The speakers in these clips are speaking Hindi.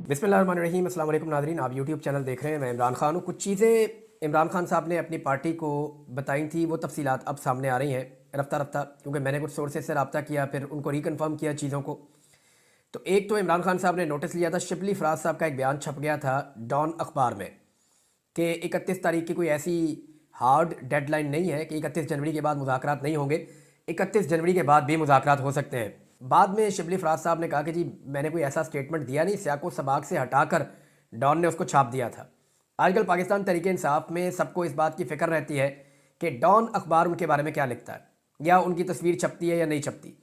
बिस्मिल्लाहिर्रहमानिर्रहीम। अस्सलाम वालेकुम नाज़रीन, आप यूट्यूब चैनल देख रहे हैं। मैं इमरान खान हूँ। कुछ चीज़ें इमरान खान साहब ने अपनी पार्टी को बताई थी, वो तफसीलात अब सामने आ रही हैं रफ्ता रफ्ता, क्योंकि मैंने कुछ सोर्सेज से रब्ता किया, फिर उनको रिकन्फर्म किया चीज़ों को। तो एक तो इमरान खान साहब ने नोटिस लिया था, शिबली फराज साहब का एक बयान छप गया था डॉन अखबार में कि 31 तारीख की कोई ऐसी हार्ड डेडलाइन नहीं है कि 31 जनवरी के बाद मुज़ाकरात नहीं होंगे, 31 जनवरी के बाद भी मुज़ाकरात हो सकते हैं। बाद में शिबली फराज साहब ने कहा कि जी मैंने कोई ऐसा स्टेटमेंट दिया नहीं, सियाको सबाक से हटाकर डॉन ने उसको छाप दिया था। आजकल पाकिस्तान तहरीक इंसाफ में सबको इस बात की फ़िक्र रहती है कि डॉन अखबार उनके बारे में क्या लिखता है, या उनकी तस्वीर छपती है या नहीं छपती,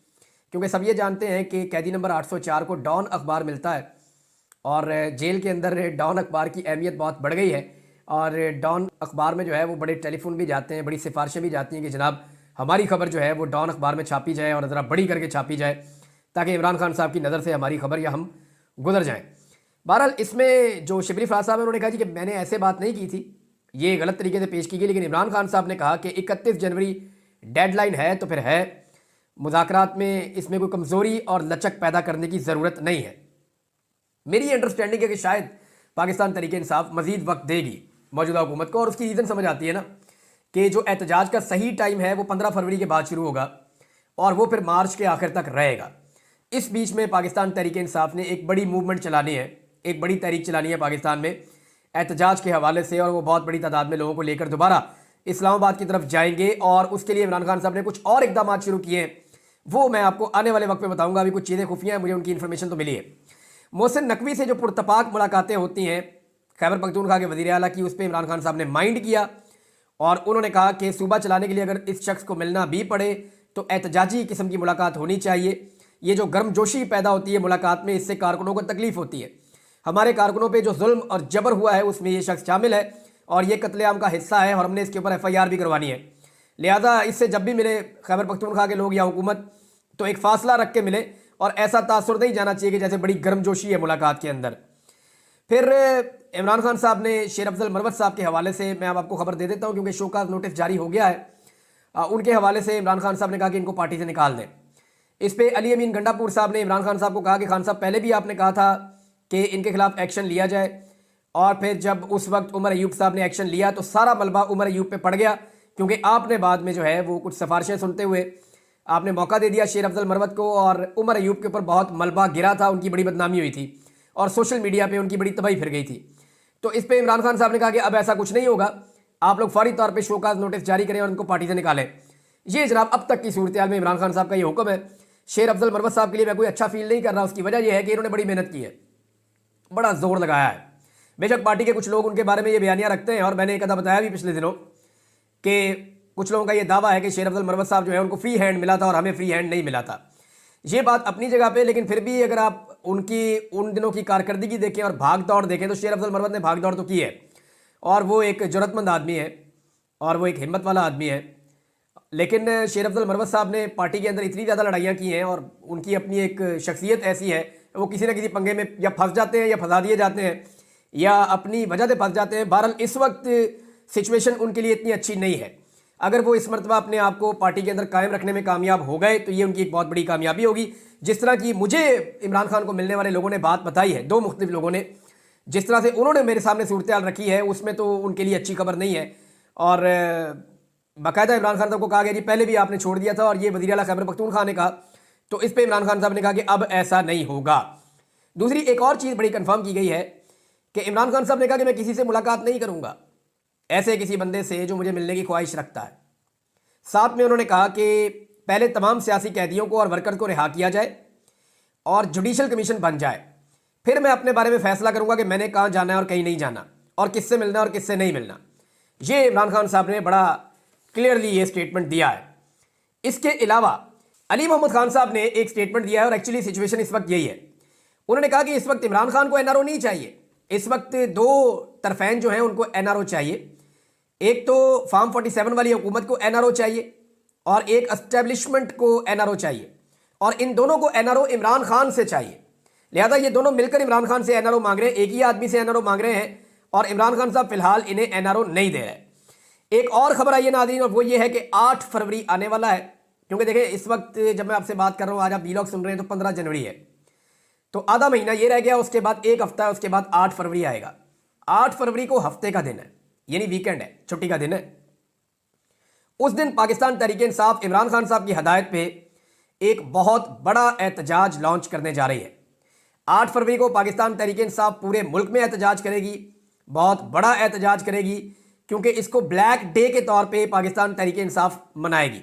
क्योंकि सब ये जानते हैं कि कैदी नंबर 804 को डॉन अखबार मिलता है और जेल के अंदर डॉन अखबार की अहमियत बहुत बढ़ गई है। और डॉन अखबार में जो है वो बड़े टेलीफोन भी जाते हैं, बड़ी सिफारिशें भी जाती हैं कि जनाब हमारी खबर जो है वो डॉन अखबार में छापी जाए और ज़रा बड़ी करके छापी जाए, ताकि इमरान खान साहब की नज़र से हमारी खबर या हम गुजर जाएं। बहरहाल इसमें जो शिबली फराज साहब हैं उन्होंने कहा जी कि मैंने ऐसे बात नहीं की थी, ये गलत तरीके से पेश की गई, लेकिन इमरान खान साहब ने कहा कि 31 जनवरी डेडलाइन है तो फिर है, मुज़ाकरात में इसमें कोई कमज़ोरी और लचक पैदा करने की ज़रूरत नहीं है। मेरी अंडरस्टैंडिंग है कि शायद पाकिस्तान तहरीक इंसाफ मज़ीद वक्त देगी मौजूदा हुकूमत को, और उसकी रीज़न समझ आती है ना कि जो एहतजाज का सही टाइम है वो 15 फरवरी के बाद शुरू होगा और वो फिर मार्च के आखिर तक रहेगा। इस बीच में पाकिस्तान तहरीक इंसाफ ने एक बड़ी मूवमेंट चलानी है, एक बड़ी तहरीक चलानी है पाकिस्तान में एहतजाज के हवाले से, और वो बहुत बड़ी तादाद में लोगों को लेकर दोबारा इस्लामाबाद की तरफ जाएंगे। और उसके लिए इमरान खान साहब ने कुछ और इकदाम शुरू किए हैं, वो मैं आपको आने वाले वक्त में बताऊंगा। अभी कुछ चीज़ें खुफिया हैं, मुझे उनकी इन्फॉर्मेशन तो मिली है। मोहसिन नकवी से जो पुरतपाक मुलाकातें होती हैं खैबर पख्तूनख्वा के वज़ीर आला की, उस पर इमरान खान साहब ने माइंड किया और उन्होंने कहा कि सूबा चलाने के लिए अगर इस शख्स को मिलना भी पड़े तो एहतजाजी किस्म की मुलाकात होनी चाहिए। ये जो गर्मजोशी पैदा होती है मुलाकात में, इससे कारकुनों को तकलीफ होती है। हमारे कारकुनों पे जो जुल्म और जबर हुआ है उसमें ये शख्स शामिल है और ये कत्लेआम का हिस्सा है, और हमने इसके ऊपर FIR भी करवानी है। लिहाजा इससे जब भी मिले खैबर पख्तूनख्वा के लोग या हुकूमत, तो एक फासला रख के मिले, और ऐसा तासुर नहीं जाना चाहिए कि जैसे बड़ी गर्मजोशी है मुलाकात के अंदर। फिर इमरान खान साहब ने शेर अफजल मरवत साहब के हवाले से, मैं अब आपको खबर दे देता हूँ क्योंकि शोकाज नोटिस जारी हो गया है, उनके हवाले से इमरान खान साहब ने कहा कि इनको पार्टी से निकाल दें। इस पे अली अमीन गंडापुर साहब ने इमरान खान साहब को कहा कि खान साहब पहले भी आपने कहा था कि इनके खिलाफ एक्शन लिया जाए, और फिर जब उस वक्त उमर अयूब साहब ने एक्शन लिया तो सारा मलबा उमर अयूब पे पड़ गया, क्योंकि आपने बाद में जो है वो कुछ सिफारिशें सुनते हुए आपने मौका दे दिया शेर अफजल मरवत को, और उमर अयूब के ऊपर बहुत मलबा गिरा था, उनकी बड़ी बदनामी हुई थी और सोशल मीडिया पे उनकी बड़ी तबाही फिर गई थी। तो इस पे इमरान खान साहब ने कहा कि अब ऐसा कुछ नहीं होगा, आप लोग फौरी तौर पे शोकाज नोटिस जारी करें और उनको पार्टी से निकालें। ये जनाब अब तक की सूरत हाल में इमरान खान साहब का ये हुक्म है। शेर अफजल मरवत साहब के लिए मैं कोई अच्छा फील नहीं कर रहा, उसकी वजह यह है कि इन्होंने बड़ी मेहनत की है, बड़ा जोर लगाया है। बेशक पार्टी के कुछ लोग उनके बारे में ये बयानियाँ रखते हैं, और मैंने एक अदा बताया भी पिछले दिनों कि कुछ लोगों का ये दावा है कि शेर अफजल मरवत साहब जो है उनको फ्री हैंड मिला था और हमें फ्री हैंड नहीं मिला था। ये बात अपनी जगह पे, लेकिन फिर भी अगर आप उनकी उन दिनों की कारकर्दगी देखें और भाग दौड़ देखें तो शेर अफजल मरवत ने भाग दौड़ तो की है, और वो एक जरूरतमंद आदमी है और वो एक हिम्मत वाला आदमी है। लेकिन शेर अफजल मरवत साहब ने पार्टी के अंदर इतनी ज़्यादा लड़ाइयाँ की हैं, और उनकी अपनी एक शख्सियत ऐसी है, वो किसी न किसी पंगे में या फंस जाते हैं या फंसा दिए जाते हैं या अपनी वजह से फंस जाते हैं। बहरहाल इस वक्त सिचुएशन उनके लिए इतनी अच्छी नहीं है। अगर वो इस मरतबा अपने आप को पार्टी के अंदर कायम रखने में कामयाब हो गए तो ये उनकी एक बहुत बड़ी कामयाबी होगी। जिस तरह की मुझे इमरान खान को मिलने वाले लोगों ने बात बताई है, दो मुख्तलिफ लोगों ने, जिस तरह से उन्होंने मेरे सामने सूरत हाल रखी है, उसमें तो उनके लिए अच्छी खबर नहीं है। और बाकायदा इमरान खान साहब को कहा गया जी पहले भी आपने छोड़ दिया था, और ये वज़ीर आला खैबर पख्तूनख्वा ने कहा, तो इस पर इमरान खान साहब ने कहा कि अब ऐसा नहीं होगा। दूसरी एक और चीज़ बड़ी कन्फर्म की गई है कि इमरान खान साहब ने कहा कि मैं किसी से मुलाकात नहीं करूँगा, ऐसे किसी बंदे से जो मुझे मिलने की ख्वाहिश रखता है। साथ में उन्होंने कहा कि पहले तमाम सियासी कैदियों को और वर्कर को रिहा किया जाए और जुडिशल कमीशन बन जाए, फिर मैं अपने बारे में फैसला करूंगा कि मैंने कहाँ जाना है और कहीं नहीं जाना, और किससे मिलना है और किससे नहीं मिलना। ये इमरान खान साहब ने बड़ा क्लियरली ये स्टेटमेंट दिया है। इसके अलावा अली मोहम्मद खान साहब ने एक स्टेटमेंट दिया है, और एक्चुअली सिचुएशन इस वक्त यही है। उन्होंने कहा कि इस वक्त इमरान खान को NRO नहीं चाहिए, इस वक्त दो तरफैन जो हैं उनको NRO चाहिए। एक तो फार्म 47 वाली हुकूमत को NRO चाहिए और एक एस्टेब्लिशमेंट को NRO चाहिए, और इन दोनों को NRO इमरान खान से चाहिए। लिहाजा ये दोनों मिलकर इमरान खान से NRO मांग रहे हैं, एक ही आदमी से NRO मांग रहे हैं, और इमरान खान साहब फिलहाल इन्हें NRO नहीं दे रहे। एक और खबर आई है नाज़रीन, और वो ये है कि 8 फरवरी आने वाला है, क्योंकि देखिए इस वक्त जब मैं आपसे बात कर रहा हूँ, आज आप व्लॉग सुन रहे हैं तो 15 जनवरी है। तो आधा महीना ये रह गया, उसके बाद एक हफ्ता है, उसके बाद 8 फरवरी आएगा। 8 फरवरी को हफ्ते का दिन है, यानी वीकेंड है, छुट्टी का दिन है। उस दिन पाकिस्तान तहरीक इंसाफ इमरान खान साहब की हदायत पे एक बहुत बड़ा एहतजाज लॉन्च करने जा रही है। 8 फरवरी को पाकिस्तान तहरीक इंसाफ पूरे मुल्क में एहतजाज करेगी, बहुत बड़ा एहतजाज करेगी, क्योंकि इसको ब्लैक डे के तौर पे पाकिस्तान तहरीक इंसाफ मनाएगी।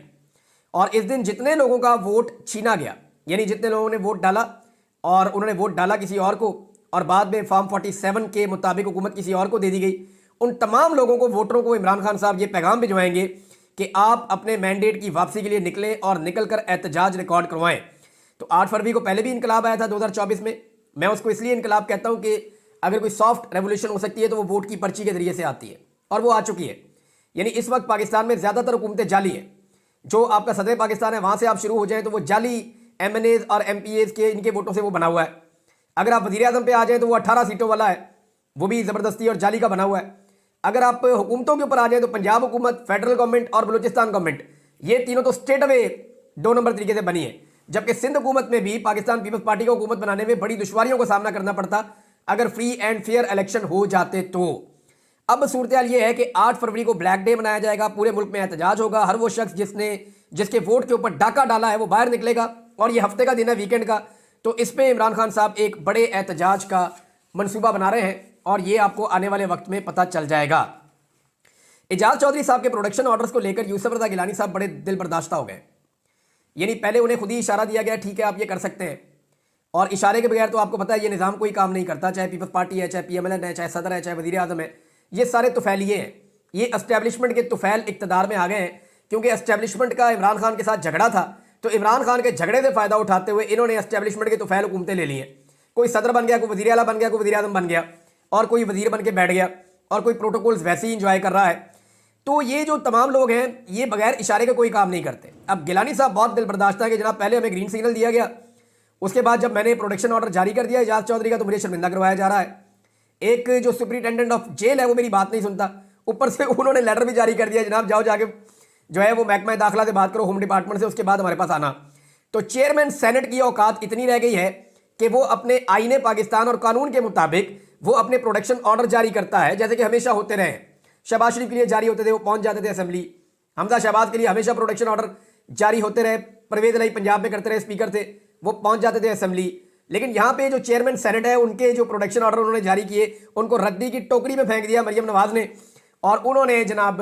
और इस दिन जितने लोगों का वोट छीना गया, यानी जितने लोगों ने वोट डाला और उन्होंने वोट डाला किसी और को और बाद में फॉर्म 47 के मुताबिक हुकूमत किसी और को दे दी गई, उन तमाम लोगों को, वोटरों को इमरान खान साहब ये पैगाम भिजवाएंगे कि आप अपने मैंडेट की वापसी के लिए निकलें और निकलकर एहतजाज रिकॉर्ड करवाएं। तो 8 फरवरी को पहले भी इनकलाब आया था 2024 में। मैं उसको इसलिए इनकलाब कहता हूं कि अगर कोई सॉफ्ट रेवोल्यूशन हो सकती है तो वो वोट की पर्ची के जरिए से आती है, और वो आ चुकी है। यानी इस वक्त पाकिस्तान में ज़्यादातर हुकूमतें जाली हैं। जो आपका सदर पाकिस्तान है वहाँ से आप शुरू हो जाएं तो वो जाली MNAs और MPAs के, इनके वोटों से वो बना हुआ है। अगर आप वज़ीर आज़म पे आ जाएं तो वो 18 सीटों वाला है, वो भी ज़बरदस्ती और जाली का बना हुआ है। अगर आप हुकूमतों के ऊपर आ जाएं तो पंजाब हुकूमत, फेडरल गवर्नमेंट और बलूचिस्तान गवर्नमेंट, ये तीनों तो स्ट्रेट अवे 2 नंबर तरीके से बनी है। जबकि सिंध हुकूमत में भी पाकिस्तान पीपल्स पार्टी को हुकूमत बनाने में बड़ी दुश्वारियों का सामना करना पड़ता अगर फ्री एंड फेयर इलेक्शन हो जाते तो। अब सूरत हाल ये है कि 8 फरवरी को ब्लैक डे मनाया जाएगा, पूरे मुल्क में एहतजाज होगा। हर वो शख्स जिसके वोट के ऊपर डाका डाला है वो बाहर निकलेगा, और ये हफ्ते का दिन है, वीकेंड का। तो इस पे इमरान खान साहब एक बड़े एहतजाज का मंसूबा बना रहे हैं, और ये आपको आने वाले वक्त में पता चल जाएगा। एजाज चौधरी साहब के प्रोडक्शन ऑर्डर्स को लेकर यूसुफ रज़ा गिलानी साहब बड़े दिल बर्दाश्ता हो गए। यानी पहले उन्हें खुद ही इशारा दिया गया, ठीक है आप ये कर सकते हैं, और इशारे के बगैर तो आपको पता है ये निज़ाम कोई काम नहीं करता, चाहे पीपल्स पार्टी है, चाहे PMLN है, चाहे सदर है, चाहे वज़ीर आज़म है, ये सारे तुफैलिए हैं। ये एस्टेब्लिशमेंट के तुफैल इक़्तिदार में आ गए हैं, क्योंकि एस्टेब्लिशमेंट का इमरान खान के साथ झगड़ा था, तो इमरान खान के झगड़े से फ़ायदा उठाते हुए इन्होंने एस्टेब्लिशमेंट के तुफैल हुकूमतें ले ली हैं। कोई सदर बन गया, कोई वज़ीर आला बन गया, कोई वज़ीर आज़म बन गया, और कोई वज़ीर बन के बैठ गया, और कोई प्रोटोकॉल्स वैसे ही इंजॉय कर रहा है। तो ये जो तमाम लोग हैं ये बगैर इशारे के कोई काम नहीं करते। अब गिलानी साहब बहुत दिल बर्दाश्त है कि जनाब पहले हमें ग्रीन सिग्नल दिया गया, उसके बाद जब मैंने प्रोडक्शन ऑर्डर जारी कर दिया एजाज चौधरी का तो मुझे शर्मिंदा करवाया जा रहा है। एक जो सुपरिटेंडेंट ऑफ जेल है वो मेरी बात नहीं सुनता, ऊपर से उन्होंने लेटर भी जारी कर दिया, जनाब जाओ जाके जो है वो महकमा दाखिला से बात करो, होम डिपार्टमेंट से, उसके बाद हमारे पास आना। तो चेयरमैन सेनेट की औकात इतनी रह गई है कि वो अपने आईने पाकिस्तान और कानून के मुताबिक वो अपने प्रोडक्शन ऑर्डर जारी करता है, जैसे कि हमेशा होते रहे। शहबाज शरीफ के लिए जारी होते थे, वो पहुंच जाते थे असेंबली। हमजा शहबाज के लिए हमेशा प्रोडक्शन ऑर्डर जारी होते रहे, परवेज इलाही पंजाब में करते रहे, स्पीकर थे, वो पहुंच जाते थे असेंबली। लेकिन यहाँ पे जो चेयरमैन सेनेट है उनके जो प्रोडक्शन ऑर्डर उन्होंने जारी किए उनको रद्दी की टोकरी में फेंक दिया मरियम नवाज ने, और उन्होंने जनाब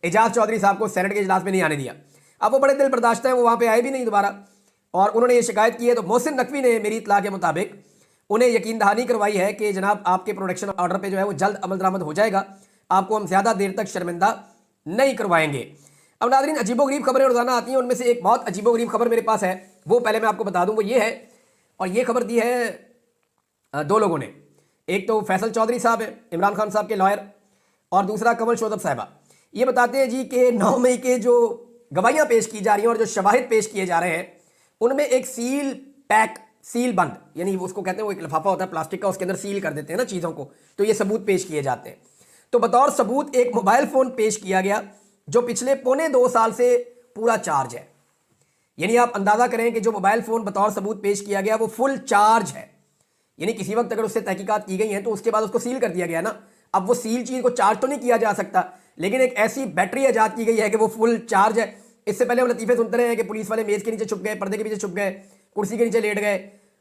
एजाज चौधरी साहब को सेनेट के इजलास में नहीं आने दिया। अब वो बड़े दिल बर्दाश्त हैं, वो वहाँ पे आए भी नहीं दोबारा, और उन्होंने ये शिकायत की है। तो मोहसिन नकवी ने मेरी इतला के मुताबिक उन्हें यकीन दहानी करवाई है कि जनाब आपके प्रोडक्शन ऑर्डर पे जो है वो जल्द अमल दरामद हो जाएगा, आपको हम ज़्यादा देर तक शर्मिंदा नहीं करवाएंगे। अब नाज़रीन, अजीबोगरीब खबरें रोज़ाना आती हैं, उनमें से एक बहुत अजीबोगरीब खबर मेरे पास है, वो पहले मैं आपको बता दूं, वो ये है, और ये खबर दी है 2 लोगों ने। एक तो फैसल चौधरी साहब हैं, इमरान खान साहब के लॉयर, और दूसरा कमल शोधब साहिबा। ये बताते हैं जी कि 9 मई के जो गवाहियाँ पेश की जा रही हैं और जो शवाहिद पेश किए जा रहे हैं उनमें एक सील पैक, सील बंद, यानी उसको कहते हैं, वो एक लिफाफा होता है प्लास्टिक का, उसके अंदर सील कर देते हैं ना चीज़ों को, तो ये सबूत पेश किए जाते हैं। तो बतौर सबूत एक मोबाइल फ़ोन पेश किया गया जो पिछले 2.25 साल से पूरा चार्ज है। यानी आप अंदाज़ा करें कि जो मोबाइल फ़ोन बतौर सबूत पेश किया गया वो फुल चार्ज है। यानी किसी वक्त अगर उससे तहकीकात की गई हैं तो उसके बाद उसको सील कर दिया गया ना। अब वो सील चीज़ को चार्ज तो नहीं किया जा सकता, लेकिन एक ऐसी बैटरी ईजाद की गई है कि वो फुल चार्ज है। इससे पहले हम लतीफ़े सुनते रहे हैं कि पुलिस वाले मेज़ के नीचे छुप गए, पर्दे के पीछे छुप गए, कुर्सी के नीचे लेट गए,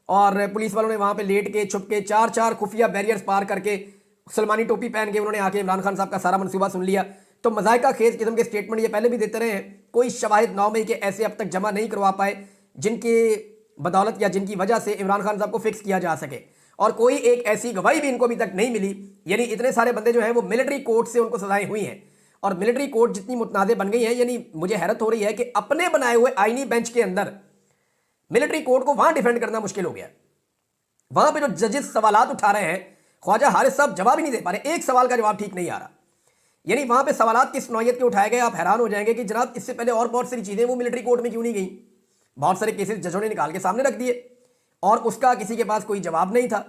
और पुलिस वालों ने वहाँ पे लेट के छुप के 4 खुफिया बैरियर्स पार करके सलमानी टोपी पहन के उन्होंने आके इमरान खान साहब का सारा मनसूबा सुन लिया। तो मज़ाइका खेज किस्म के स्टेटमेंट ये पहले भी देते रहे हैं, कोई शवाहिद 9 मई के ऐसे अब तक जमा नहीं करवा पाए जिनके बदौलत या जिनकी वजह से इमरान खान साहब को फिक्स किया जा सके, और कोई एक ऐसी गवाही भी इनको अभी तक नहीं मिली। यानी इतने सारे बंदे जो हैं वो मिलिट्री कोर्ट से उनको सजाएं हुई हैं, और मिलिट्री कोर्ट जितनी मुतनाज़े बन गई हैं, यानी मुझे हैरत हो रही है कि अपने बनाए हुए आईनी बेंच के अंदर मिलिट्री कोर्ट को वहां डिफेंड करना मुश्किल हो गया। वहां पे जो जजेस सवालात उठा रहे हैं, ख्वाजा हारिस साहब जवाब ही नहीं दे पा रहे, एक सवाल का जवाब ठीक नहीं आ रहा। यानी वहां पे सवालात किस नौयत के उठाए गए, आप हैरान हो जाएंगे कि जनाब इससे पहले और बहुत सारी चीजें वो मिलिट्री कोर्ट में क्यों नहीं गई। बहुत सारे केसेस जजों ने निकाल के सामने रख दिए और उसका किसी के पास कोई जवाब नहीं था।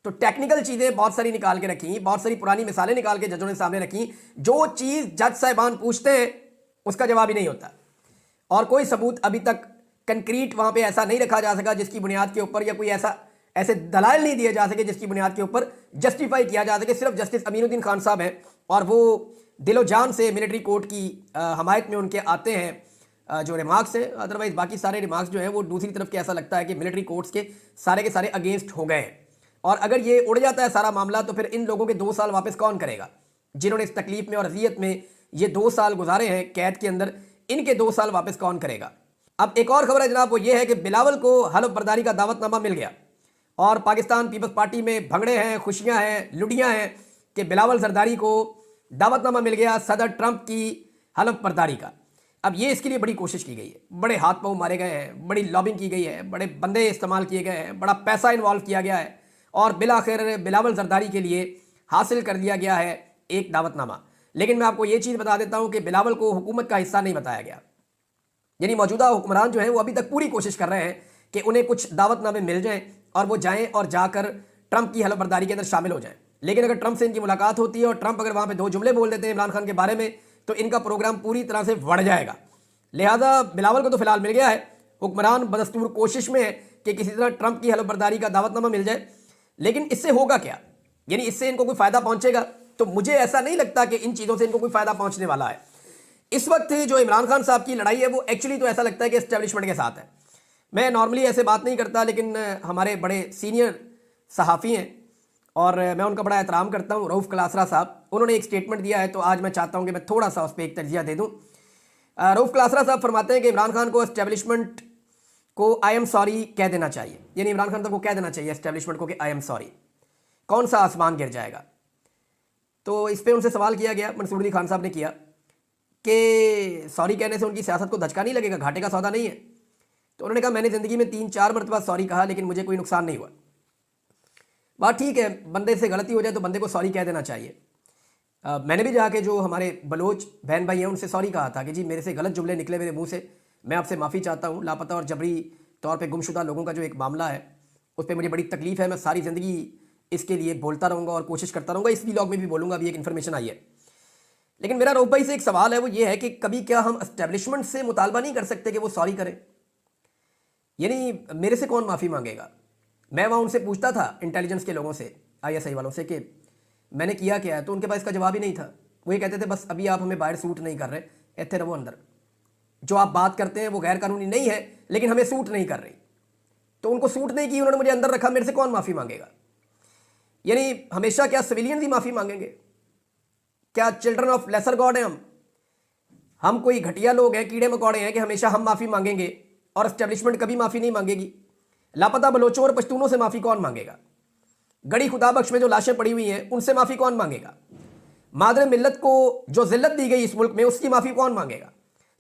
तो टेक्निकल चीजें बहुत सारी निकाल के रखी, बहुत सारी पुरानी मिसालें निकाल के जजों ने सामने रखी, जो चीज जज साहिबान पूछते हैं उसका जवाब ही नहीं होता, और कोई सबूत अभी तक कंक्रीट वहां पे ऐसा नहीं रखा जा सका जिसकी बुनियाद के ऊपर, या कोई ऐसा ऐसे दलाल नहीं दिए जा सके जिसकी बुनियाद के ऊपर जस्टिफाई किया जा सके। सिर्फ जस्टिस अमीनुद्दीन खान साहब हैं और वो दिलो जान से मिलिट्री कोर्ट की हमायत में उनके आते हैं जो रिमार्क्स हैं। अदरवाइज बाकी सारे रिमार्क्स जो है वो दूसरी तरफ के ऐसा लगता है कि मिलिट्री कोर्ट्स के सारे अगेंस्ट हो गए हैं। और अगर ये उड़ जाता है सारा मामला तो फिर इन लोगों के 2 साल वापस कौन करेगा, जिन्होंने इस तकलीफ में और अजियत में ये 2 साल गुजारे हैं कैद के अंदर, इनके 2 साल वापस कौन करेगा। अब एक और खबर है जनाब, वो ये है कि बिलावल को हलफ बर्दारी का दावतनामा मिल गया और पाकिस्तान पीपल्स पार्टी में भंगड़े हैं, खुशियां हैं, लुडियां हैं कि बिलावल जरदारी को दावतनामा मिल गया सदर ट्रंप की हलफ बर्दारी का। अब ये इसके लिए बड़ी कोशिश की गई है, बड़े हाथ पांव मारे गए हैं, बड़ी लॉबिंग की गई है, बड़े बंदे इस्तेमाल किए गए हैं, बड़ा पैसा इन्वॉल्व किया गया है और बिलाखिर बिलावल जरदारी के लिए हासिल कर लिया गया है एक दावतनामा। लेकिन मैं आपको ये चीज़ बता देता हूं कि बिलावल को हुकूमत का हिस्सा नहीं बताया गया, यानी मौजूदा हुक्मरान जो है वो अभी तक पूरी कोशिश कर रहे हैं कि उन्हें कुछ दावतनामे मिल जाएं और वो जाएं और जाकर ट्रंप की हलफ बर्दारी के अंदर शामिल हो जाएं। लेकिन अगर ट्रंप से इनकी मुलाकात होती है और ट्रंप अगर वहां पे 2 जुमले बोल देते हैं इमरान खान के बारे में तो इनका प्रोग्राम पूरी तरह से बढ़ जाएगा। लिहाजा बिलावल को तो फिलहाल मिल गया है, हुक्मरान बदस्तूर कोशिश में है कि किसी तरह ट्रंप की हलफ बर्दारी का दावतनामा मिल जाए। लेकिन इससे होगा क्या, यानी इससे इनको कोई फायदा पहुंचेगा? तो मुझे ऐसा नहीं लगता कि इन चीज़ों से इनको कोई फायदा पहुंचने वाला है। इस वक्त जो इमरान खान साहब की लड़ाई है वो एक्चुअली तो ऐसा लगता है कि एस्टेब्लिशमेंट के साथ है। मैं नॉर्मली ऐसे बात नहीं करता, लेकिन हमारे बड़े सीनियर सहाफ़ी हैं और मैं उनका बड़ा एहतराम करता हूँ, रऊफ़ क्लासरा साहब, उन्होंने एक स्टेटमेंट दिया है तो आज मैं चाहता हूँ कि मैं थोड़ा सा उस पर एक तर्जिया दे दूँ। रऊफ़ क्लासरा साहब फरमाते हैं कि इमरान खान को एस्टेब्लिशमेंट को आई एम सॉरी कह देना चाहिए, यानी इमरान खान साहब को कह देना चाहिए एस्टेब्लिशमेंट को कि आई एम सॉरी। कौन सा आसमान गिर जाएगा? तो इस पर उनसे सवाल किया गया, मंसूर अली खान साहब ने किया कि सॉरी कहने से उनकी सियासत को धचका नहीं लगेगा, घाटे का सौदा नहीं है। तो उन्होंने कहा मैंने ज़िंदगी में 3-4 मरतबा सॉरी कहा लेकिन मुझे कोई नुकसान नहीं हुआ। बात ठीक है, बंदे से गलती हो जाए तो बंदे को सॉरी कह देना चाहिए। मैंने भी जाके जो हमारे बलोच बहन भाई हैं उनसे सॉरी कहा था कि जी मेरे से गलत जुमले निकले मेरे मुंह से, मैं आपसे माफ़ी चाहता हूँ। लापता और जबरी तौर पे गुमशुदा लोगों का जो एक मामला है उस पर मुझे बड़ी तकलीफ़ है, मैं सारी ज़िंदगी इसके लिए बोलता रहूँगा और कोशिश करता रहूँगा, इस व्लॉग में भी बोलूँगा। अभी एक इन्फॉर्मेशन आई है। लेकिन मेरा रऊफ़ भाई से एक सवाल है, वो ये है कि कभी क्या हम एस्टेब्लिशमेंट से मुतालबा नहीं कर सकते कि वो सॉरी करें? यानी मेरे से कौन माफ़ी मांगेगा? मैं वहाँ उनसे पूछता था इंटेलिजेंस के लोगों से, ISI वालों से, कि मैंने किया क्या है, तो उनके पास इसका जवाब ही नहीं था। वो ये कहते थे बस अभी आप हमें बाहर सूट नहीं कर रहे, इतने रहो अंदर, जो आप बात करते हैं वो गैर कानूनी नहीं है लेकिन हमें सूट नहीं कर रही। तो उनको सूट नहीं की, उन्होंने मुझे अंदर रखा, मेरे से कौन माफ़ी मांगेगा? यानी हमेशा क्या सिविलियन ही माफ़ी मांगेंगे? क्या चिल्ड्रन ऑफ लेसर गॉड हैं हम कोई घटिया लोग हैं, कीड़े मकोड़े हैं कि हमेशा हम माफ़ी मांगेंगे और एस्टेब्लिशमेंट कभी माफ़ी नहीं मांगेगी? लापता बलोचों और पश्तूनों से माफ़ी कौन मांगेगा? गड़ी खुदा बख्श में जो लाशें पड़ी हुई हैं उनसे माफ़ी कौन मांगेगा? मादर मिल्लत को जो जिल्लत दी गई इस मुल्क में उसकी माफ़ी कौन मांगेगा?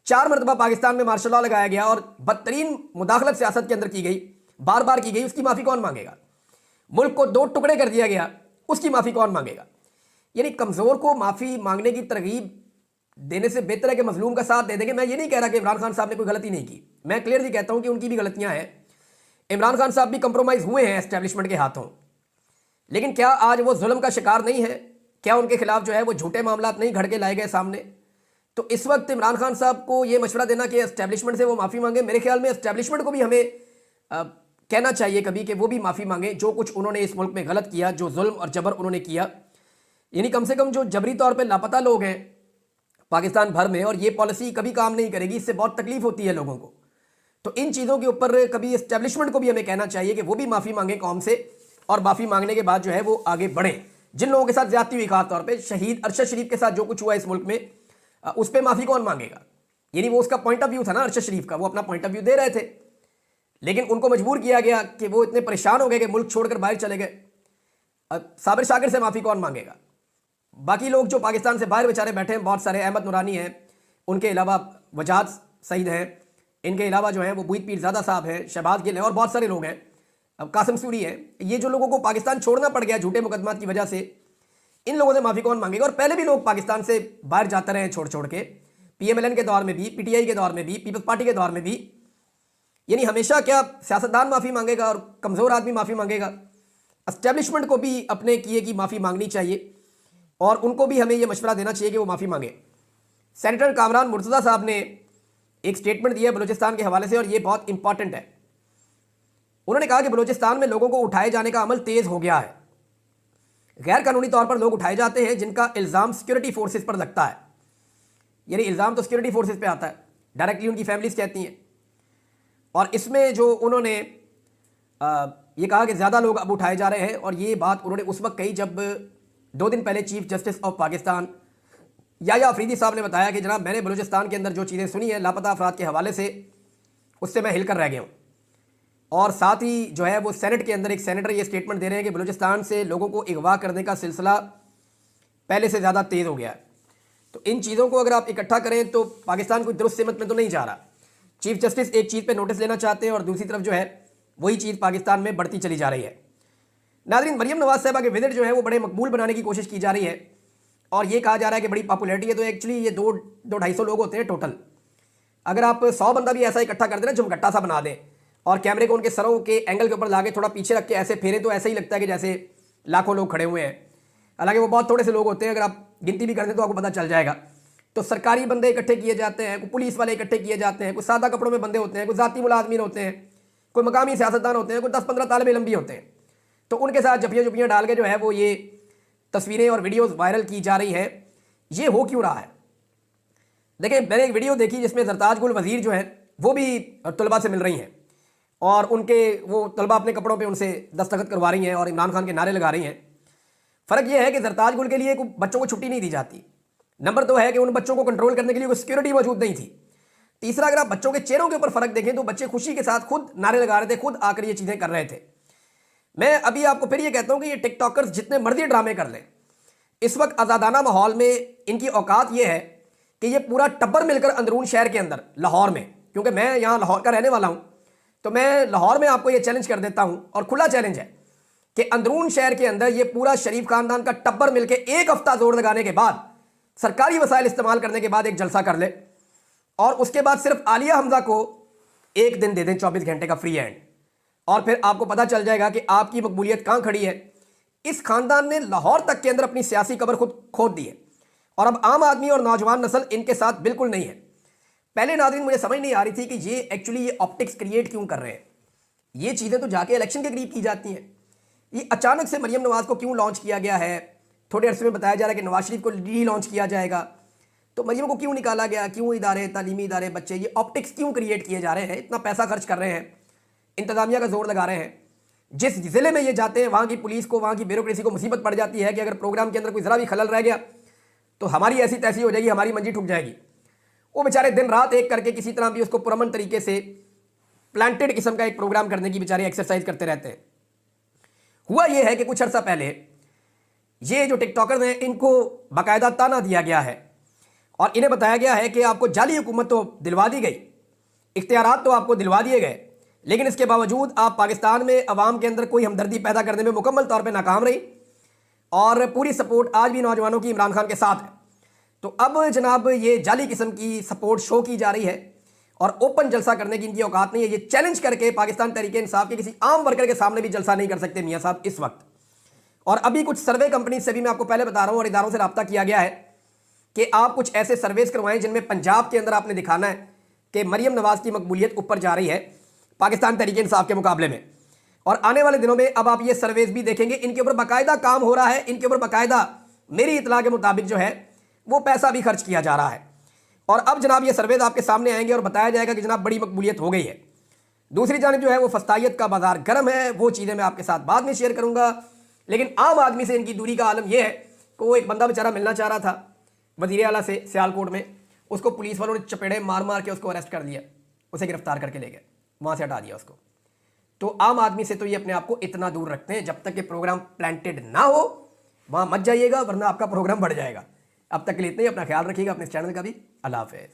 4 मरतबा पाकिस्तान में मार्शल लॉ लगाया गया और बदतरीन मुदाखलत सियासत के अंदर की गई, बार बार की गई, उसकी माफ़ी कौन मांगेगा? मुल्क को 2 टुकड़े कर दिया गया, उसकी माफ़ी कौन मांगेगा? यानी कमज़ोर को माफ़ी मांगने की तरगीब देने से बेहतर है कि मजलूम का साथ दे देंगे। मैं ये नहीं कह रहा कि इमरान खान साहब ने कोई गलती नहीं की, मैं क्लियरली कहता हूँ कि उनकी भी गलतियाँ हैं। इमरान खान साहब भी कंप्रोमाइज़ हुए हैं एस्टेब्लिशमेंट के हाथों, लेकिन क्या आज वो जुल्म का शिकार नहीं है? क्या उनके खिलाफ जो है वो झूठे मामला नहीं घड़ के लाए गए सामने? तो इस वक्त इमरान खान साहब को ये मशवरा देना कि एस्टेब्लिशमेंट से वो माफ़ी मांगे, मेरे ख्याल में एस्टेब्लिशमेंट को भी हमें कहना चाहिए कभी कि वो भी माफ़ी मांगे जो कुछ उन्होंने इस मुल्क में गलत किया, जो जुल्म और जबर उन्होंने किया। यानी कम से कम जो जबरी तौर पर लापता लोग हैं पाकिस्तान भर में, और ये पॉलिसी कभी काम नहीं करेगी, इससे बहुत तकलीफ होती है लोगों को। तो इन चीज़ों के ऊपर कभी एस्टेब्लिशमेंट को भी हमें कहना चाहिए कि वो भी माफ़ी मांगे कौम से, और माफ़ी मांगने के बाद जो है वो आगे बढ़ें। जिन लोगों के साथ ज्यादती हुई, खास तौर पे शहीद अरशद शरीफ के साथ जो कुछ हुआ इस मुल्क में, उस पर माफ़ी कौन मांगेगा? यानी वो उसका पॉइंट ऑफ व्यू था ना अरशद शरीफ का, वो अपना पॉइंट ऑफ व्यू दे रहे थे, लेकिन उनको मजबूर किया गया कि वो इतने परेशान हो गए कि मुल्क छोड़कर बाहर चले गए। साबिर शाकिर से माफ़ी कौन मांगेगा? बाकी लोग जो पाकिस्तान से बाहर बेचारे बैठे हैं, बहुत सारे, अहमद नूरानी हैं, उनके अलावा वजाद सईद हैं, इनके अलावा जो है वो बुईद पीरज़ादा साहब हैं, शहबाज गिल हैं, और बहुत सारे लोग हैं, अब कासिम सूरी है। ये जो लोगों को पाकिस्तान छोड़ना पड़ गया झूठे मुकदमात की वजह से, इन लोगों से माफ़ी कौन मांगेगा? और पहले भी लोग पाकिस्तान से बाहर जाते रहे छोड़ छोड़ के, PMLN के दौर में भी, PTI के दौर में भी, पीपल्स पार्टी के दौर में भी। यानी हमेशा क्या सियासतदान माफ़ी मांगेगा और कमज़ोर आदमी माफ़ी मांगेगा? एस्टेब्लिशमेंट को भी अपने किए की माफ़ी मांगनी चाहिए और उनको भी हमें यह मशवरा देना चाहिए कि वो माफ़ी मांगे। सेनेटर कामरान मुर्तज़ा साहब ने एक स्टेटमेंट दिया है बलूचिस्तान के हवाले से, और ये बहुत इंपॉर्टेंट है। उन्होंने कहा कि बलूचिस्तान में लोगों को उठाए जाने का अमल तेज हो गया है। गैर कानूनी तौर पर लोग उठाए जाते हैं जिनका इल्ज़ाम सिक्योरिटी फोर्सेस पर लगता है, यानी इल्ज़ाम तो सिक्योरिटी फोर्सेस पे आता है, डायरेक्टली उनकी फैमिलीज कहती हैं। और इसमें जो उन्होंने ये कहा कि ज़्यादा लोग अब उठाए जा रहे हैं, और ये बात उन्होंने उस वक्त कही जब 2 दिन पहले chief justice of Pakistan Yahya Afridi साहब ने बताया कि जनाब मैंने बलूचिस्तान के अंदर जो चीज़ें सुनी हैं लापता अफराद के हवाले से, उससे मैं हिलकर रह गया हूँ। और साथ ही जो है वो सेनेट के अंदर एक सेनेटर ये स्टेटमेंट दे रहे हैं कि बलूचिस्तान से लोगों को अगवा करने का सिलसिला पहले से ज़्यादा तेज़ हो गया है। तो इन चीज़ों को अगर आप इकट्ठा करें तो पाकिस्तान कोई दुरुस्त सिमत में तो नहीं जा रहा। चीफ जस्टिस एक चीज़ पे नोटिस लेना चाहते हैं और दूसरी तरफ जो है वही चीज़ पाकिस्तान में बढ़ती चली जा रही है। नाज़रीन, मरियम नवाज़ साहबा के विजिट जो है वो बड़े मकबूल बनाने की कोशिश की जा रही है और ये कहा जा रहा है कि बड़ी पॉपुलैरिटी है। तो एक्चुअली ये 200-250 लोग होते हैं टोटल। अगर आप 100 बंदा भी ऐसा इकट्ठा कर देना, झुमगट्टा सा बना दें और कैमरे को उनके सरों के एंगल के ऊपर लाके थोड़ा पीछे रख के ऐसे फेरे, तो ऐसे ही लगता है कि जैसे लाखों लोग खड़े हुए हैं। हालांकि वो बहुत थोड़े से लोग होते हैं, अगर आप गिनती भी कर दें तो आपको पता चल जाएगा। तो सरकारी बंदे इकट्ठे किए जाते हैं, कोई पुलिस वाले इकट्ठे किए जाते हैं, कोई सादा कपड़ों में बंदे होते हैं, कोई जाती मुलाजमीन होते हैं, कोई मकामी सियासतदान होते हैं, कोई 10-15 तालिब इल्म भी होते हैं। तो उनके साथ जपियाँ डाल के जो है वो ये तस्वीरें और वीडियोज़ वायरल की जा रही है। ये हो क्यों रहा है? देखिए, मैंने एक वीडियो देखी जिसमें सरताज गुल वज़ीर जो है वो भी तलबा से मिल रही हैं और उनके वो तलबा अपने कपड़ों पे उनसे दस्तखत करवा रही हैं और इमरान खान के नारे लगा रही हैं। फ़र्क ये है कि सरताज गुल के लिए बच्चों को छुट्टी नहीं दी जाती। नंबर 2 है कि उन बच्चों को कंट्रोल करने के लिए कोई सिक्योरिटी मौजूद नहीं थी। तीसरा, अगर आप बच्चों के चेहरों के ऊपर फ़र्क देखें तो बच्चे खुशी के साथ खुद नारे लगा रहे थे, खुद आकर ये चीज़ें कर रहे थे। मैं अभी आपको फिर ये कहता हूँ कि ये टिकटॉकर्स जितने मर्जी ड्रामे कर लें, इस वक्त आज़ादाना माहौल में इनकी औकात ये है कि ये पूरा टब्बर मिलकर अंदरून शहर के अंदर लाहौर में, क्योंकि मैं यहाँ लाहौर का रहने वाला हूँ, तो मैं लाहौर में आपको ये चैलेंज कर देता हूँ और खुला चैलेंज है कि अंदरून शहर के अंदर ये पूरा शरीफ खानदान का टब्बर मिलकर 1 हफ्ता जोर लगाने के बाद, सरकारी वसाइल इस्तेमाल करने के बाद एक जलसा कर ले और उसके बाद सिर्फ आलिया हमजा को 1 दिन दे दें 24 घंटे का फ्री हैंड, और फिर आपको पता चल जाएगा कि आपकी मकबूलियत कहाँ खड़ी है। इस खानदान ने लाहौर तक के अंदर अपनी सियासी कब्र खुद खोद दी है और अब आम आदमी और नौजवान नस्ल इनके साथ बिल्कुल नहीं है। पहले नाज़रीन मुझे समझ नहीं आ रही थी कि ये एक्चुअली ये ऑप्टिक्स क्रिएट क्यों कर रहे हैं। ये चीज़ें तो जाके इलेक्शन के करीब की जाती हैं। ये अचानक से मरियम नवाज़ को क्यों लॉन्च किया गया है? थोड़े अरसे में बताया जा रहा है कि नवाज शरीफ को री लॉन्च किया जाएगा, तो मरियम को क्यों निकाला गया? क्यों इदारे, तालीमी इदारे, बच्चे, ये ऑप्टिक्स क्यों क्रिएट किए जा रहे हैं? इतना पैसा खर्च कर रहे हैं, इंतजामिया का जोर लगा रहे हैं। जिस ज़िले में ये जाते हैं वहाँ की पुलिस को, वहाँ की ब्यूरोक्रेसी को मुसीबत पड़ जाती है कि अगर प्रोग्राम के अंदर कोई ज़रा भी खलल रह गया तो हमारी ऐसी तैसी हो जाएगी, हमारी मंजी ठुक जाएगी। वो बेचारे दिन रात एक करके किसी तरह भी उसको पुरअमन तरीके से प्लांटेड किस्म का एक प्रोग्राम करने की बेचारे एक्सरसाइज करते रहते हैं। हुआ ये है कि कुछ अर्सा पहले ये जो टिकटॉकर हैं इनको बाकायदा ताना दिया गया है और इन्हें बताया गया है कि आपको जाली हुकूमत तो दिलवा दी गई, इख्तियारात तो आपको दिलवा दिए गए, लेकिन इसके बावजूद आप पाकिस्तान में अवाम के अंदर कोई हमदर्दी पैदा करने में मुकम्मल तौर पे नाकाम रही और पूरी सपोर्ट आज भी नौजवानों की इमरान खान के साथ है। तो अब जनाब ये जाली किस्म की सपोर्ट शो की जा रही है और ओपन जलसा करने की इनकी औकात नहीं है। ये चैलेंज करके पाकिस्तान तहरीक इंसाफ के किसी आम वर्कर के सामने भी जलसा नहीं कर सकते मियाँ साहब इस वक्त। और अभी कुछ सर्वे कंपनी से भी मैं आपको पहले बता रहा हूँ और इदारों से रब्ता किया गया है कि आप कुछ ऐसे सर्वेस करवाएं जिनमें पंजाब के अंदर आपने दिखाना है कि मरियम नवाज़ की मकबूलियत ऊपर जा रही है पाकिस्तान तहरीक इंसाफ के मुकाबले में। और आने वाले दिनों में अब आप ये सर्वेस भी देखेंगे, इनके ऊपर बाकायदा काम हो रहा है, इनके ऊपर बाकायदा मेरी इतला के मुताबिक जो है वो पैसा भी खर्च किया जा रहा है। और अब जनाब ये सर्वेज आपके सामने आएंगे और बताया जाएगा कि जनाब बड़ी मकबूलियत हो गई है। दूसरी जानिब जो है वो फस्तायत का बाजार गर्म है, वो चीज़ें मैं आपके साथ बाद में शेयर करूँगा। लेकिन आम आदमी से इनकी दूरी का आलम यह है कि वो एक बंदा बेचारा मिलना चाह रहा था वज़ीर आला से सियालकोट में, उसको पुलिस वालों ने चपेड़े मार मार के उसको अरेस्ट कर दिया, उसे गिरफ्तार करके ले गए, वहाँ से हटा दिया उसको। तो आम आदमी से तो ये अपने आप को इतना दूर रखते हैं, जब तक कि प्रोग्राम प्लांटेड ना हो वहाँ मत जाइएगा वरना आपका प्रोग्राम बढ़ जाएगा। अब तक के लिए इतना ही, अपना ख्याल रखिएगा, अपने चैनल का भी। अल्लाह हाफ़िज़।